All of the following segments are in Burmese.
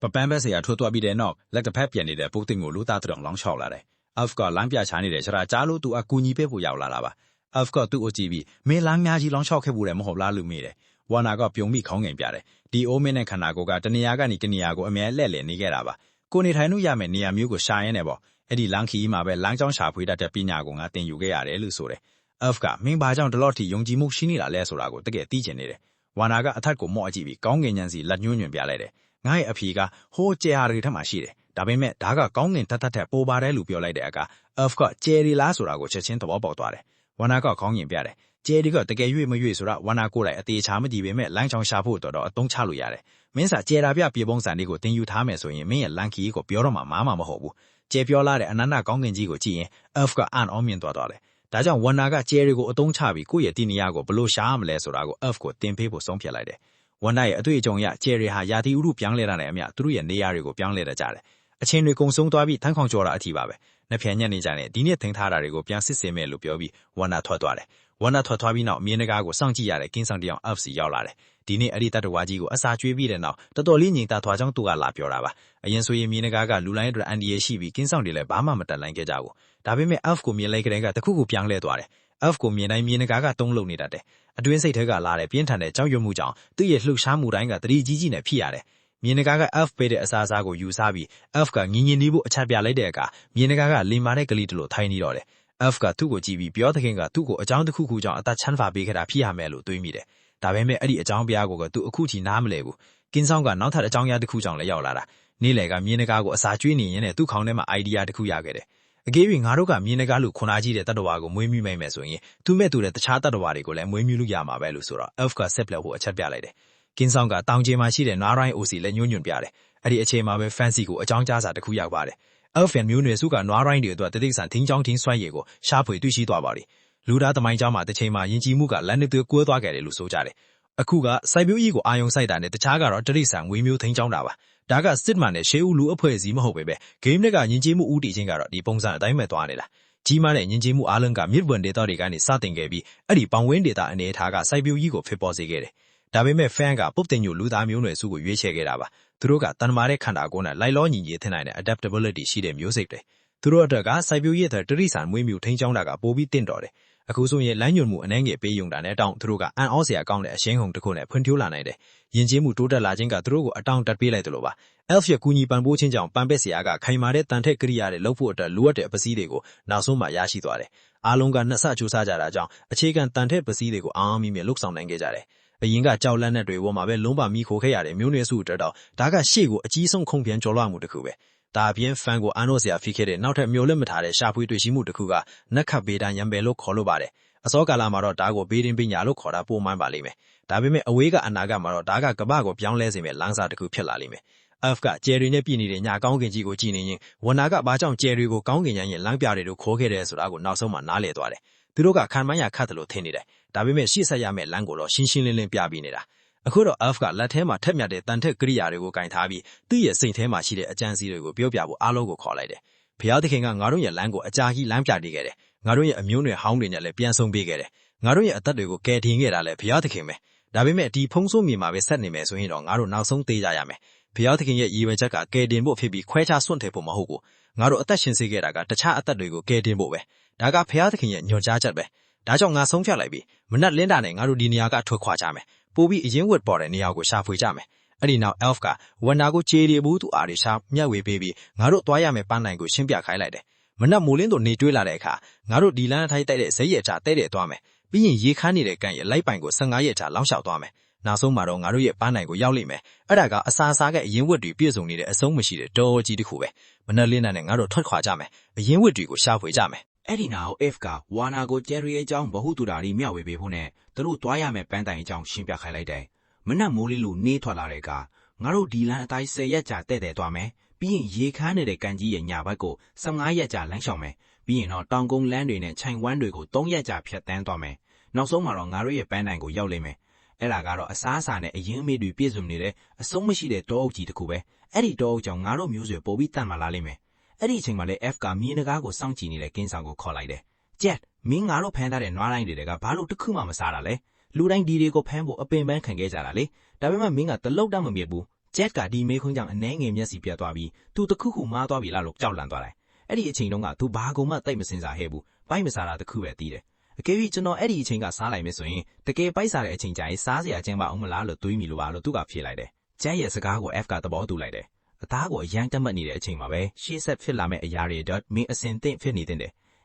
ပပန်းပဲဆရာထိုးသွားပြီးတဲ့နောက်လက်တစ်ဖက်ပြန်နေတဲ့ပုတ်တင်ကိုလူသားတောင်လောင်းချောက်လာတယ်။ F ကလမ်းပြချနေတဲ့ခြေရာကြားလို့သူအကူညီပေးဖို့ရောက်လာတာပါ။ F ကသူ့ကိုကြည့်ပြီးမင်းလမ်းများကြီးလောင်းချောက်ခဲ့ဖို့လည်းမဟုတ်လားလို့မေးတယ်။ဝါနာကပြုံးပြီးခေါင်းငင်ပြတယ်။ဒီအိုးမင်းနဲ့ခန္ဓာကိုယ်ကတနေရာကနေတနေရာကိုအမြဲလှည့်လည်နေခဲ့တာပါ။ကိုနေထိုင်လို့ရမယ်နေရာမျိုးကိုရှာရင်းနဲ့ပေါ့။အဲ့ဒီလမ်းခီးမှာပဲလမ်းကြောင်းရှာဖွေတတ်တဲ့ပညာကိုငါသင်ယူခဲ့ရတယ်လို့ဆိုတယ်။ F ကမင်းဘာကြောင့်ဒီလောက်ထိယုံကြည်မှုရှိနေတာလဲဆိုတာကိုတကယ်သိချင်နေတယ်။ဝါနာကအထက်ကိုမော့အကြည့်ပြီးကောင်းကင်ညံစီလက်ညှိုးညွှန်ပြလိုက်တယ်။ငါရဲ့အဖေကဟိုးကျဲဟာတွေထက်မှရှိတယ်။ဒါပေမဲ့ဒါကကောင်းကင်ထက်ပိုပါတယ်လို့ပြောလိုက်တဲ့အခါ F ကကျဲရီလားဆိုတာကိုချက်ချင်းသဘောပေါက်သွားတယ်။ဝါနာကခေါင်းငင်ပြတယ်။ကျဲရီကတကယ်ရွေ့မရွေ့ဆိုတာဝါနာကိုယ်တိုင်အသေးချာမကြည့်ပေမဲ့လမ်းချောင်းရှာဖို့တော်အသုံးချလို့ရတယ်။မင်းစာကျဲတာပြပြေပုံးစံလေးကိုသင်ယူထားမယ်ဆိုရင်မင်းရဲ့လမ်းခီးကိုပြောတော့မှမားမှာမဟုတ်ဘူး။ကျဲပြောလာတဲ့အနန္တကောင်းကင်ကြီးကိုကြည့်ရင် F ကအံ့ဩမြင်သွားတယ်။ဒါကြောင့်ဝါနာကကျဲရီကိုအသုံးချပြီးကိုယ့်ရဲ့ဒီနေရာကိုဘလို့ရှားမလဲဆိုတာကို F ကိုသင်ပေးဖို့ဆုံးဖြတ်လိုက်တယ်။ဝါနာရဲ့အတွေ့အကြုံရကျဲရီဟာယာတီဥရုပြောင်းလဲတာနဲ့အမျှသူတို့ရဲ့နေရာတွေကိုပြောင်းလဲတတ်ကြတယ်။အချိန်တွေကုန်ဆုံးသွားပြီးထန်းခေါင်ကြော်တာအထိပါပဲ။နှစ်ဖြန်ညက်နေကြတယ်ဒီနေ့ထင်ထားတာတွေကိုပြန်စစ်စင်မဲ့လို့ပြောပြီးဝါနာထွက်သွားတယ်။ဝါနာထွက်သွားပြီးနောက်မြေနဂါကိုစောင့်ကြည့်ရတဲ့ကင်းဆောင်တယောက် F စီရောက်လာတယ်။ဒီနေ့အဲ့ဒီတတဝါကြီးကိုအစာကျွေးပြီးတဲ့နောက်တော်တော်လေးငြိမ်သက်သွားကြောင်းသူကလာပြောတာပါ။အရင်ဆိုရင်မြေနဂါကလူလိုင်းအတွက်အန်ဒီရဲ့ရှိပြီးကင်းဆောင်တွေလည်းဘာမှမတက်လိုက်ခဲ့ကြဘူး။ဒါပေမဲ့ F ကိုမြင်လိုက်ကြတဲ့ကတခုခုပြောင်းလဲသွားတယ်။ F ကိုမြင်တိုင်းမြေနဂါကတုံးလုံနေတတ်တယ်။အတွင်းစိတ်ထဲကလာတဲ့ပြင်းထန်တဲ့ကြောက်ရွံ့မှုကြောင့်သူ့ရဲ့လှုပ်ရှားမှုတိုင်းကတတိကြီးနဲ့ဖြစ်ရတယ်။မြေနဂါက F ပေးတဲ့အစားအစာကိုယူစားပြီး F ကငင်းနေဖို့အချက်ပြလိုက်တဲ့အခါမြေနဂါကလိမ္မာတဲ့ကလေးတလို့ထိုင်နေတော့တယ်။ F ကသူ့ကိုကြည့်ပြီးပြောသခင်ကသူ့ကိုအကြောင်းတစ်ခုခုကြောင့်အသက်ချမ်းသာပေးခဲ့တာဖြစ်ရမယ်လို့တွေးမိတယ်။ဒါပေမဲ့အဲ့ဒီအကြောင်းပြကိုသူအခုထိနားမလဲဘူး။ကင်းဆောင်ကနောက်ထပ်အကြောင်းအရာတစ်ခုကြောင့်လည်းရောက်လာတာ။နေ့လည်ကမြေနဂါကိုအစာကျွေးနေရင်နဲ့သူ့ခေါင်းထဲမှာအိုင်ဒီယာတစ်ခုရခဲ့တယ်။အကယ်၍ငါတို့ကမြေနဂါလို့ခွန်အားကြီးတဲ့တတဝါကိုမွေးမြူးမိမယ်ဆိုရင်သူမဲ့သူတဲ့တခြားတတဝါတွေကိုလည်းမွေးမြူးလို့ရမှာပဲလို့ဆိုတော့ F ကဆက်ပြဖို့အချက်ပြလိုက်တယ်။ကင်းဆောင်ကတောင်ကျမှာရှိတဲ့နွားရိုင်းအိုစီလည်းညှို့ညွန့်ပြတယ်။အဲ့ဒီအချိန်မှာပဲ Fancy ကိုအကြောင်းကြားစာတစ်ခုရောက်ပါတယ်။ F မျိုးနွယ်စုကနွားရိုင်းတွေအတွက်တတိဆန်ထင်းချောင်းထင်းဆွဲရည်ကိုရှားဖွေတွေ့ရှိသွားပါပြီ။လူသားသမိုင်းကြောင်းမှာတစ်ချိန်မှာယဉ်ကျေးမှုကလမ်းတစ်သွေးကွဲသွားခဲ့တယ်လို့ဆိုကြတယ်။အခုကစိုက်ပျိုးရေးကိုအာရုံစိုက်တာနဲ့တခြားကတော့တတိဆန်ငွေမျိုးထင်းချောင်းတာပါ။ဒါကစစ်မှန်တဲ့ရှေးဦးလူအဖွဲ့အစည်းမဟုတ်ပေမဲ့ဂိမ်းတွေကယဉ်ကျေးမှုဦးတည်ခြင်းကတော့ဒီပုံစံအတိုင်းပဲသွားနေတာ။ကြီးမားတဲ့ယဉ်ကျေးမှုအားလုံးကမြစ်ပွန်ဒေသတွေကနေစတင်ခဲ့ပြီးအဲ့ဒီပောင်ဝင်းဒေသအနေထားကစိုက်ပျိုးရေးကိုဖြစ်ပေါ်စေခဲ့တယ်။ဒါပေမဲ့ fan ကပုတ်တင်ညိုလူသားမျိုးနွယ်စုကိုရွေးချယ်ခဲ့တာပါ။သူတို့ကတန်မာတဲ့ခန္ဓာကိုယ်နဲ့လိုက်လောညီညီထင်နိုင်တဲ့ adaptability ရှိတဲ့မျိုးစိတ်တွေ။သူတို့အတွက်ကစိုက်ပျိုးရေးတဲ့တတိဆန်မွေးမြူထိန်းချောင်းတာကပိုပြီးတင့်တော်တယ်။အခုဆိုရင်လမ်းညွှန်မှုအနှဲငယ်ပေးယုံတာနဲ့တောင်သူတို့ကအံ့ဩစရာကောင်းတဲ့အရှင်းဟုန်တစ်ခုနဲ့ဖွံ့ဖြိုးလာနိုင်တယ်။ယဉ်ကျေးမှုတိုးတက်လာခြင်းကသူတို့ကိုအတောင်တက်ပေးလိုက်တယ်လို့ပါ။ Elf ရဲ့ကူညီပံ့ပိုးခြင်းကြောင့်ပန်ပက်ဆရာကခိုင်မာတဲ့တန်ထက်ကိရိယာတွေလုပ်ဖို့အတွက်လိုအပ်တဲ့ပစ္စည်းတွေကိုနောက်ဆုံးမှရရှိသွားတယ်။အားလုံးကနှစ်ဆကြိုးစားကြတာကြောင့်အခြေခံတန်ထက်ပစ္စည်းတွေကိုအောင်မြင်လှုပ်ဆောင်နိုင်ခဲ့ကြတယ်။အရင်ကကြောက်လန့်တဲ့တွေပေါ်မှာပဲလုံးပါမိခိုခဲ့ရတဲ့မျိုးနွယ်စုအတွက်တော့ဒါကရှေ့ကိုအကြီးဆုံးခုံပြန်ကျော်လွှားမှုတစ်ခုပဲ။ဒါအပြင် fan ကိုအန်တော့စရာဖြစ်ခဲ့တဲ့နောက်ထပ်မျိုးလက်မထားတဲ့ရှာဖွေတွေ့ရှိမှုတစ်ခုကနက်ခတ်ဘေးတန်းရံပယ်လို့ခေါ်လို့ပါတယ်။အစောကာလမှာတော့ဒါကိုဘေးရင်ပညာလို့ခေါ်တာပိုမှန်ပါလိမ့်မယ်။ဒါပေမဲ့အဝေးကအနာဂတ်မှာတော့ဒါကကမ္ဘာကိုပြောင်းလဲစေမဲ့လမ်းစာတစ်ခုဖြစ်လာလိမ့်မယ်။ F ကကျယ်ရီနဲ့ပြည်နေတဲ့ညကောင်းကင်ကြီးကိုကြည့်နေရင်ဝနာကဘာကြောင့်ကျယ်ရီကိုကောင်းကင်ညံရဲ့လမ်းပြတွေကိုခိုးခဲ့တယ်ဆိုတာကိုနောက်ဆုံးမှနားလည်သွားတယ်။သူတို့ကခံမှန်းရခတ်တယ်လို့ထင်နေတယ်။ဒါပေမဲ့ရှေ့ဆက်ရမယ့်လမ်းကိုတော့ရှင်းရှင်းလင်းပြပြီးနေတာ။အခုတော့ F ကလက်ထဲမှာထက်မြတ်တဲ့တန်ထက်ကိရိယာတွေကိုကင်ထားပြီးသူ့ရဲ့စိတ်ထဲမှာရှိတဲ့အကြံစီတွေကိုပြောပြဖို့အားလုံးကိုခေါ်လိုက်တယ်။ဘုရားသခင်ကငါတို့ရဲ့လမ်းကိုအကြာကြီးလမ်းပြနေခဲ့တယ်။ငါတို့ရဲ့အမျိုးနွယ်ဟောင်းတွေနဲ့လည်းပြန်ဆုံပေးခဲ့တယ်။ငါတို့ရဲ့အသက်တွေကိုကယ်တင်ခဲ့တာလည်းဘုရားသခင်ပဲ။ဒါပေမဲ့ဒီဖုံးဆိုးမြေမှာပဲဆက်နေမယ်ဆိုရင်တော့ငါတို့နောက်ဆုံးသေးကြရမယ်။ဘုရားသခင်ရဲ့ရည်ရွယ်ချက်ကကယ်တင်ဖို့ဖြစ်ပြီးခွဲခြားစွန့်ထည့်ဖို့မဟုတ်ဘူး။ငါတို့အသက်ရှင်စေခဲ့တာကတခြားအသက်တွေကိုကယ်တင်ဖို့ပဲ။ဒါကဘုရားသခင်ရဲ့ညွှန်ကြားချက်ပဲ။ဒါကြောင့်ငါဆုံးဖြတ်လိုက်ပြီ။မနက်လင်းတာနဲ့ငါတို့ဒီနေရာကထွက်ခွာကြမယ်။ပိုပြီးအရင်ဝတ်ပေါ်တဲ့နေရာကိုရှာဖွေကြမယ်။အဲ့ဒီနောက် Elf ကဝနာကိုခြေရီဘူးသူအားတွေရှာမျက်ဝေပေးပြီးငါတို့သွားရမယ်ပန်းနိုင်ကိုရှင်းပြခိုင်းလိုက်တယ်။မနက်မိုးလင်းတို့နေတွေးလာတဲ့အခါငါတို့ဒီလမ်းအထိုက်တိုက်တဲ့ဇက်ရက်ချတဲ့တဲ့သွားမယ်။ပြီးရင်ရေခမ်းနေတဲ့ကန်ရဲ့လိုက်ပိုင်ကို15ရက်ချလောင်းလျှောက်သွားမယ်။နောက်ဆုံးမှာတော့ငါတို့ရဲ့ပန်းနိုင်ကိုရောက်လိမ့်မယ်။အဲ့ဒါကအစာစားကအရင်ဝတ်တွေပြည့်စုံနေတဲ့အဆုံးမရှိတဲ့တော်ကြီးတစ်ခုပဲ။မနက်လင်းတာနဲ့ငါတို့ထွက်ခွာကြမယ်။အရင်ဝတ်တွေကိုရှာဖွေကြမယ်။အဲ့ဒီနောက် F ကဝါနာကိုကျယ်ရီအကြောင်းဗဟုသုတာရီမျှဝေပေးဖို့နဲ့သူတို့သွားရမယ်ပန်းတိုင်အကြောင်းရှင်းပြခိုင်းလိုက်တယ်။မနက်မိုးလင်းလို့နေထွက်လာတဲ့အခါငါတို့ဒီလမ်းအတိုင်း10ရက်ကြာတဲ့တဲ့သွားမယ်။ပြီးရင်ရေခမ်းနေတဲ့ကန်ကြီးရဲ့ညာဘက်ကို15ရက်ကြာလမ်းလျှောက်မယ်။ပြီးရင်တော့တောင်ကုန်းလမ်းတွေနဲ့ခြိုင်ဝမ်းတွေကို3ရက်ကြာဖြတ်တန်းသွားမယ်။နောက်ဆုံးမှာတော့ငါတို့ရဲ့ပန်းတိုင်ကိုရောက်လိမ့်မယ်။အဲ့ဒါကတော့အစားအစာနဲ့အရင်အမေတွေပြည့်စုံနေတဲ့အဆုံးမရှိတဲ့တောအုပ်ကြီးတစ်ခုပဲ။အဲ့ဒီတောအုပ်ကြောင့်ငါတို့မျိုးဆွေပိုပြီးတန်မာလာလိမ့်မယ်။အဲ့ဒီအချိန်မှာလေ F ကမြေနဂါကိုစောင့်ကြည့်နေတဲ့ကင်းဆောင်ကိုခေါ်လိုက်တယ်။ကျက်မင်းငါတို့ဖမ်းထားတဲ့နွားတိုင်းတွေကဘာလို့တစ်ခုမှမစားတာလဲ။လူတိုင်းဒီတွေကိုဖမ်းဖို့အပင်ပန်းခံခဲ့ကြတာလေ။ဒါပေမဲ့မင်းကတလုတ်တမမြင်ဘူး Jet ကဒီမေးခွန်းကြောင့်အနေငယ်မျက်စိပြတ်သွားပြီးသူတခုခုမှားသွားပြီလားလို့ကြောက်လန့်သွားတယ်အဲ့ဒီအချိန်တုန်းကသူဘာကုန်မှသိမစင်စားဟဲ့ဘူးပိုက်မစားတာတခုပဲသိတယ်အကယ်၍ကျွန်တော်အဲ့ဒီအချိန်ကစားလိုက်မယ်ဆိုရင်တကယ်ပိုက်စားတဲ့အချိန်ကျရင်စားစရာကျင်းပါအောင်မလားလို့တွေးမိလို့ပါလို့သူကဖြေလိုက်တယ် Jet ရဲ့စကားကို F ကသဘောတူလိုက်တယ်အသားကိုအရန်တက်မှတ်နေတဲ့အချိန်မှာပဲရှေ့ဆက်ဖြစ်လာမယ့်အရာတွေအတွက်မင်းအစင်သင့်ဖြစ်နေတဲ့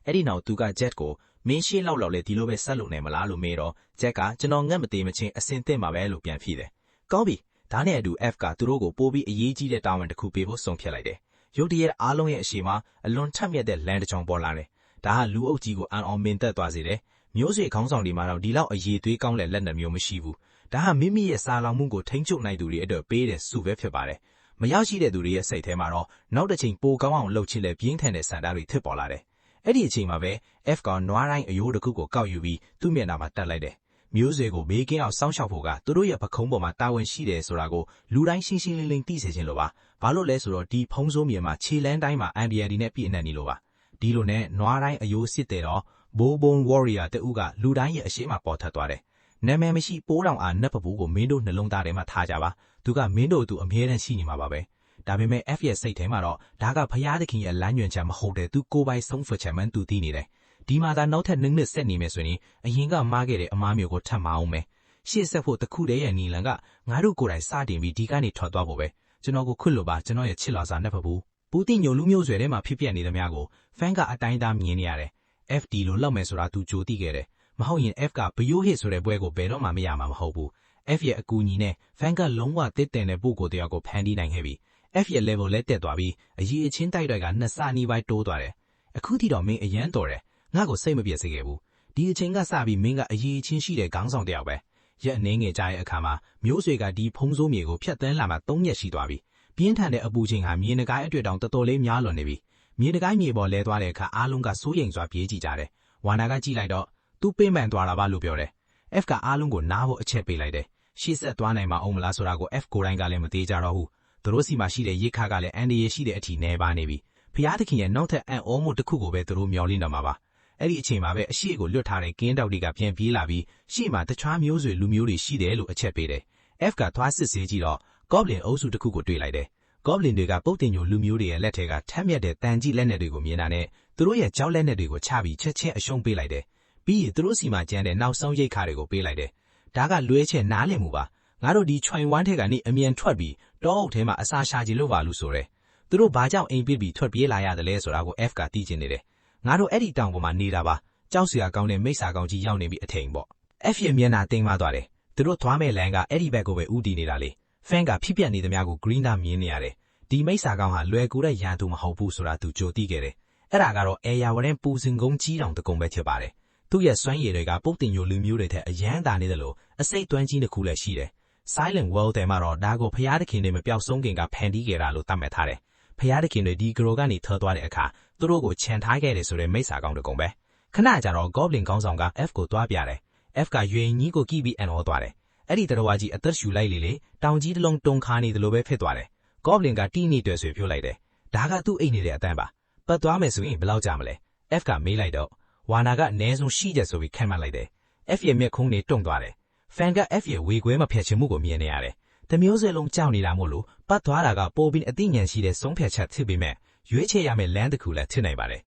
အဲ့ဒီနောက်သူက Jet ကိုမင်းရှေ့လောက်လေဒီလိုပဲဆက်လို့နေမလားလို့မေးတော့ Jet ကကျွန်တော်ငတ်မသေးမချင်းအစင်သင့်မှာပဲလို့ပြန်ဖြေတယ်ကောင်းပြီဒါနဲ့အတူ F ကသူတို့ကိုပိုးပြီးအရေးကြီးတဲ့တာဝန်တစ်ခုပေးဖို့ဆုံးဖြတ်လိုက်တယ်ရုတ်တရက်အားလုံးရဲ့အရှိမအလွန်ထက်မြက်တဲ့လမ်းတစ်ချောင်းပေါ်လာတယ်ဒါဟာလူအုပ်ကြီးကိုအံ့အောင်မင်သက်သွားစေတယ်မျိုးစေ့ခေါင်းဆောင်တွေမှာတော့ဒီလောက်အရေးသွေးကောင်းတဲ့လက်နက်မျိုးမရှိဘူးဒါဟာမိမိရဲ့စာလောင်မှုကိုထိန်းချုပ်နိုင်သူတွေအတွက်ပေးတဲ့စုပဲဖြစ်ပါတယ်မရောက်ရှိတဲ့သူတွေရဲ့စိတ်ထဲမှာတော့နောက်တစ်ချိန်ပိုကောင်းအောင်လှုပ်ချစ်လက်ပြင်းထန်တဲ့စံသားတွေဖြစ်ပေါ်လာတယ်အဲ့ဒီအချိန်မှာပဲ F ကနွားတိုင်းအယိုးတစ်ခုကိုကောက်ယူပြီးသူ့မျက်နှာမှာတက်လိုက်တယ်မျိုးစေ့ကိုမေးကင်းအောင်စောင့်ရှောက်ဖို့ကသူတို့ရဲ့ပခုံးပေါ်မှာတာဝန်ရှိတယ်ဆိုတာကိုလူတိုင်းရှင်းရှင်းလင်းလင်းသိစေချင်လို့ပါဘာလို့လဲဆိုတော့ဒီဖုံးစိုးမြေမှာခြေလန်းတိုင်းမှာအန်ဒီယာဒီနဲ့ပြည့်နေလို့ပါဒီလိုနဲ့နွားတိုင်းအယိုးစစ်တဲ့တော့ Bourbon Warrior တဦးကလူတိုင်းရဲ့အရှိမပေါ်ထက်သွားတယ်နာမည်မရှိပိုးတောင်အားနတ်ပပူကိုမင်းတို့နှလုံးသားထဲမှာထားကြပါသူကမင်းတို့သူအမြဲတမ်းရှိနေမှာပါပဲဒါပေမဲ့ F ရဲ့စိတ်ထဲမှာတော့ဒါကဖျားသခင်ရဲ့လမ်းညွှန်ချက်မဟုတ်တဲ့သူကိုယ်ပိုင်ဆုံးဖြတ်ချက်မှန်သူသိနေတယ်ဒီမှာသာနောက်ထပ်နှစ်ဆက်နေမယ်ဆိုရင်အရင်ကမှားခဲ့တဲ့အမားမျိုးကိုထပ်မအောင်မယ်ရှေ့ဆက်ဖို့တခုတည်းရဲ့နီလန်ကငါတို့ကိုယ်တိုင်စတင်ပြီးဒီကနေထွက်သွားဖို့ပဲကျွန်တော်ကိုခွတ်လို့ပါကျွန်တော်ရဲ့ချစ်လာစာနဲ့ဖဘူးပူတင်ညိုလူမျိုးဆွဲထဲမှာဖြစ်ပြနေသမျှကိုဖန်ကအတိုင်းသားမြင်နေရတယ် FD လို့လောက်မယ်ဆိုတာသူကြိုသိခဲ့တယ်မဟုတ်ရင် F ကဘယိုးဟစ်ဆိုတဲ့ပွဲကိုဘယ်တော့မှမရမှာမဟုတ်ဘူး F ရဲ့အကူအညီနဲ့ဖန်ကလုံးဝတစ်တင်တဲ့ပို့ကိုတယောက်ကိုဖန်တီးနိုင်ခဲ့ပြီ F ရဲ့ level လည်းတက်သွားပြီးအရေးအချင်းတိုက်တွေကနှစ်ဆနီးပိုင်းတိုးသွားတယ်အခုထိတော့မင်းအရန်တော်တယ်ငါ့ကိုစိတ်မပြေစေခဲ့ဘူးဒီအချိန်ကစပြီးမင်းကအရေးချင်းရှိတဲ့ခေါင်းဆောင်တယောက်ပဲရက်အနေငယ်ကြတဲ့အခါမှာမျိုးဆွေကဒီဖုံးစိုးမြေကိုဖျက်သိမ်းလာမှ3ရက်ရှိသွားပြီပြင်းထန်တဲ့အပူချိန်ဟာမြေနဂိုင်းအတွက်တောင်တော်တော်လေးများလွန်နေပြီမြေနဂိုင်းမြေပေါ်လဲသွားတဲ့အခါအားလုံးကစိုးရိမ်စွာပြေးကြည့်ကြတယ်ဝါနာကကြည့်လိုက်တော့သူ့ပင်ပန်သွားတာပါလို့ပြောတယ် F ကအားလုံးကိုနားဖို့အချက်ပေးလိုက်တယ်ရှေ့ဆက်သွားနိုင်မှာအောင်မလားဆိုတာကို F ကိုယ်တိုင်ကလည်းမသေးကြတော့ဘူးသူတို့စီမှာရှိတဲ့ရိတ်ခါကလည်းအန်ဒီရရှိတဲ့အထီနေပါနေပြီဖျားသခင်ရဲ့နောက်ထပ်အံ့ဩမှုတစ်ခုကိုပဲသူတို့မျှော်လင့်တော့မှာပါအဲ့ဒီအချိန်မှာပဲအရှိကိုလွတ်ထားတဲ့ကင်းတောက်တွေကပြန်ပြေးလာပြီးရှေ့မှာတခြားမျိုးဆွေလူမျိုးတွေရှိတယ်လို့အချက်ပေးတယ် F ကသွားစစ်ဆေးကြည့်တော့ Goblin အုပ်စုတစ်ခုကိုတွေ့လိုက်တယ် Goblin တွေကပုတ်တင်ညိုလူမျိုးတွေရဲ့လက်ထဲကထက်မြက်တဲ့တန်ကြီးလက်နက်တွေကိုမြင်တာနဲ့သူတို့ရဲ့ကြောက်လက်နက်တွေကိုချပြီးချက်ချင်းအရှုံးပေးလိုက်တယ်ပြီးရင်သူတို့စီမှာကျန်တဲ့နောက်ဆုံးရိတ်ခါတွေကိုပေးလိုက်တယ်ဒါကလွဲချက်နားလည်မှုပါငါတို့ဒီချွိုင်ဝမ်းထဲကနေအမြန်ထွက်ပြီးတောအုပ်ထဲမှာအစာရှာကြည့်လို့ပါလို့ဆိုရဲသူတို့ဘာကြောင့်အိမ်ပစ်ပြီးထွက်ပြေးလာရတယ်လဲဆိုတာကို F ကသိချင်နေတယ်ငါတို့အဲ့ဒီတောင်ပေါ်မှာနေတာပါကြောက်စရာကောင်းတဲ့မိစ္ဆာကောင်ကြီးရောက်နေပြီအထိန်ပေါ့ F ရဲ့မျက်နှာတင်းသွားတယ်သူတို့သွားမဲ့လမ်းကအဲ့ဒီဘက်ကိုပဲဥတီနေတာလေဖန်ကဖြစ်ပြနေသမျှကို Green သားမြင်နေရတယ်ဒီမိစ္ဆာကောင်ဟာလွယ်ကူတဲ့ရန်သူမဟုတ်ဘူးဆိုတာသူကြိုသိခဲ့တယ်အဲ့ဒါကတော့အေယာဝရင်ပူစင်ကုန်းကြီးတောင်တကုံပဲဖြစ်ပါတယ်သူ့ရဲ့စွမ်းရည်တွေကပုတ်တင်ညိုလူမျိုးတွေထက်အရန်သာနေတယ်လို့အစိတ်သွမ်းကြီးတစ်ခုလည်းရှိတယ် Silent World ထဲမှာတော့ဒါကိုဖျားသခင်တွေမပျောက်ဆုံးခင်ကဖန်တီးခဲ့တာလို့သတ်မှတ်ထားတယ်ဖျားသခင်တွေဒီဂရိုကနေထွက်သွားတဲ့အခါသူတို့ကိုခြံထားခဲ့တယ်ဆိုတဲ့မိစ္ဆာကောင်တကုံပဲခဏကြာတော့ Goblin ခေါင်းဆောင်က F ကိုတွားပြတယ် F ကရွှေကြီးကိုကြည့်ပြီးအံ့ဩသွားတယ်အဲ့ဒီတော်ဝါကြီးအသက်ရှူလိုက်လေတောင်ကြီးတစ်လုံးတုံခါနေတယ်လို့ပဲဖြစ်သွားတယ် Goblin ကတီးနေတွေ့ဆွေပြောလိုက်တယ်ဒါကသူ့အိတ်နေတဲ့အတန်းပါပတ်သွားမယ်ဆိုရင်ဘယ်လောက်ကြာမလဲ F ကမေးလိုက်တော့ဝါနာကအနည်းဆုံးရှိချက်ဆိုပြီးခံမှတ်လိုက်တယ် F ရဲ့မျက်ခုံးတွေတုံသွားတယ် Fan က F ရဲ့ဝေခွဲမဖျက်ချင်မှုကိုမြင်နေရတယ်တမျိုးစလုံးကြောက်နေတာမို့လို့ပတ်သွားတာကပိုပြီးအသိဉာဏ်ရှိတဲ့ဆုံးဖြတ်ချက်ဖြစ်ပေမဲ့ရွေးချယ်ရမယ့်လမ်းတစ်ခုလည်းဖြစ်နိုင်ပါတယ်